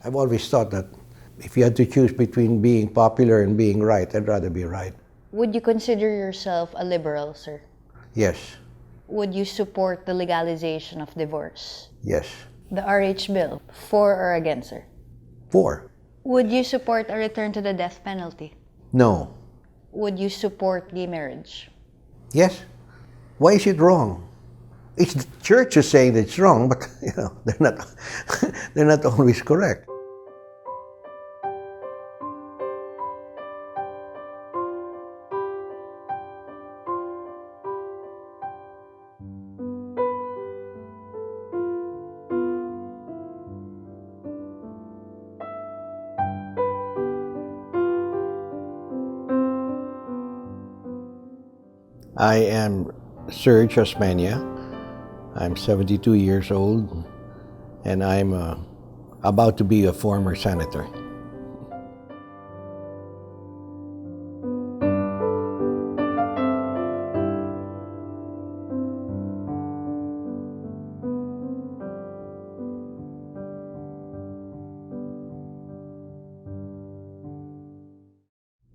I've always thought that if you had to choose between being popular and being right, I'd rather be right. Would you consider yourself a liberal, sir? Yes. Would you support the legalization of divorce? Yes. The RH bill, for or against, sir? 4. Would you support a return to the death penalty? No. Would you support gay marriage? Yes. Why is it wrong? It's the church is saying that it's wrong, but they're not they're not always correct. I am Serge Osmeña. I'm 72 years old, and I'm about to be a former senator.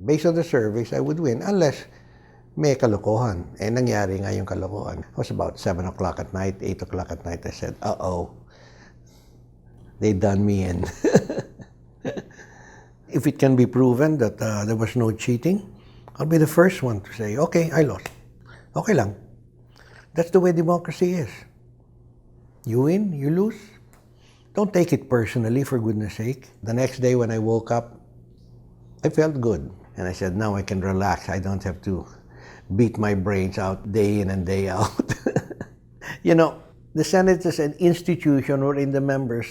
Based on the surveys, I would win unless may kalokohan. Nangyari nga yung kalokohan. It was about 7 o'clock at night, 8 o'clock at night. I said, uh-oh, they done me in. If it can be proven that there was no cheating, I'll be the first one to say, okay, I lost. Okay lang. That's the way democracy is. You win, you lose. Don't take it personally, for goodness sake. The next day when I woke up, I felt good. And I said, now I can relax. I don't have to beat my brains out day in and day out. The Senate is an institution wherein the members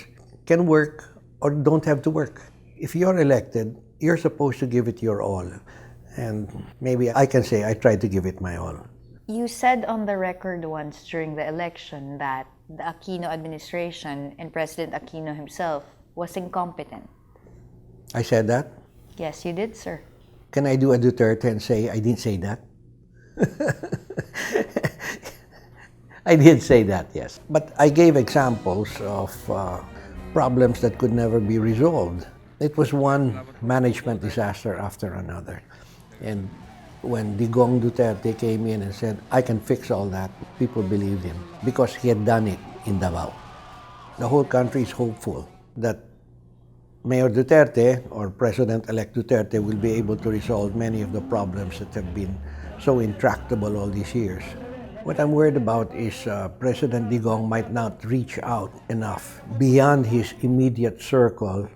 can work or don't have to work. If you're elected, you're supposed to give it your all. And maybe I can say I tried to give it my all. You said on the record once during the election that the Aquino administration and President Aquino himself was incompetent. I said that? Yes, you did, sir. Can I do a Duterte and say I didn't say that? I did say that, yes. But I gave examples of problems that could never be resolved. It was one management disaster after another. And when Digong Duterte came in and said, I can fix all that, people believed him because he had done it in Davao. The whole country is hopeful that Mayor Duterte or President-elect Duterte will be able to resolve many of the problems that have been so intractable all these years. What I'm worried about is President Digong might not reach out enough beyond his immediate circle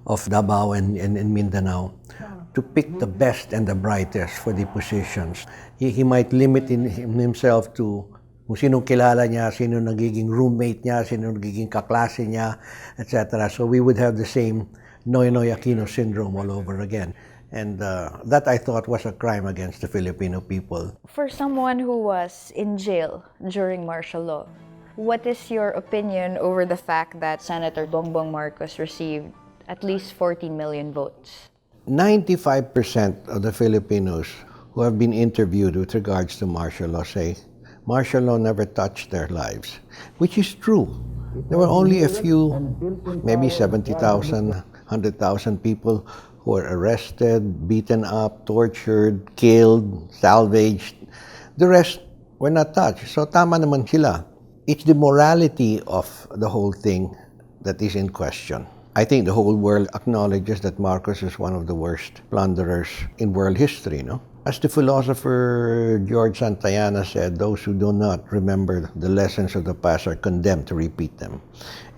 of Davao and Mindanao to pick the best and the brightest for the positions. He might limit himself to kung sinong kilala niya, sino nagiging roommate niya, sino nagiging kaklase niya, etc. So we would have the same Noynoy Aquino syndrome all over again. And that I thought was a crime against the Filipino people. For someone who was in jail during martial law, what is your opinion over the fact that Senator Bongbong Marcos received at least 14 million votes? 95% of the Filipinos who have been interviewed with regards to martial law say martial law never touched their lives, which is true. There were only a few, maybe 70,000, 100,000 people who were arrested, beaten up, tortured, killed, salvaged. The rest were not touched. So tama naman sila. It's the morality of the whole thing that is in question. I think the whole world acknowledges that Marcos is one of the worst plunderers in world history, no? As the philosopher George Santayana said, those who do not remember the lessons of the past are condemned to repeat them.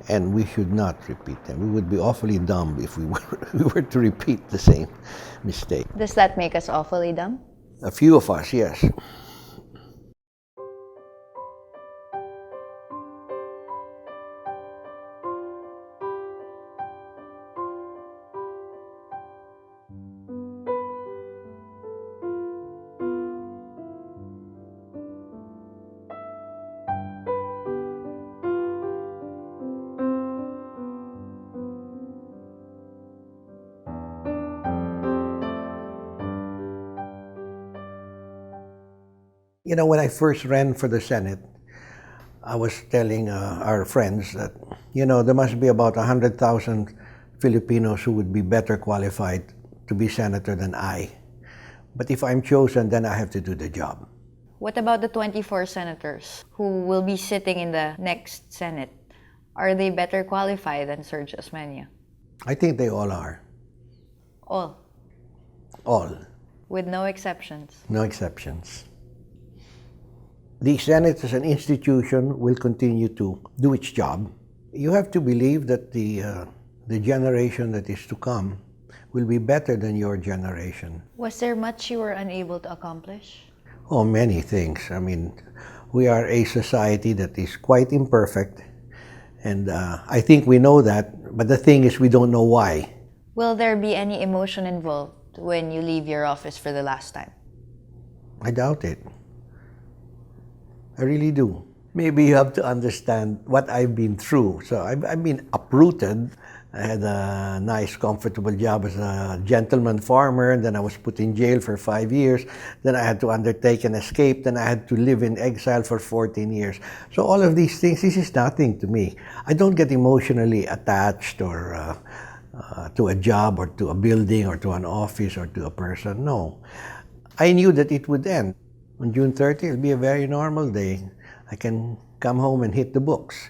And we should not repeat them. We would be awfully dumb if we were to repeat the same mistake. Does that make us awfully dumb? A few of us, yes. When I first ran for the Senate, I was telling our friends that, there must be about 100,000 Filipinos who would be better qualified to be senator than I. But if I'm chosen, then I have to do the job. What about the 24 senators who will be sitting in the next Senate? Are they better qualified than Serge Osmeña? I think they all are. All, All. with no exceptions. No exceptions. The Senate as an institution will continue to do its job. You have to believe that the generation that is to come will be better than your generation. Was there much you were unable to accomplish? Oh, many things. I mean, we are a society that is quite imperfect, and I think we know that, but the thing is we don't know why. Will there be any emotion involved when you leave your office for the last time? I doubt it. I really do. Maybe you have to understand what I've been through. So I've been uprooted. I had a nice, comfortable job as a gentleman farmer, and then I was put in jail for 5 years. Then I had to undertake an escape. Then I had to live in exile for 14 years. So all of these things, this is nothing to me. I don't get emotionally attached or to a job or to a building or to an office or to a person. No. I knew that it would end. On June 30, it'll be a very normal day. I can come home and hit the books.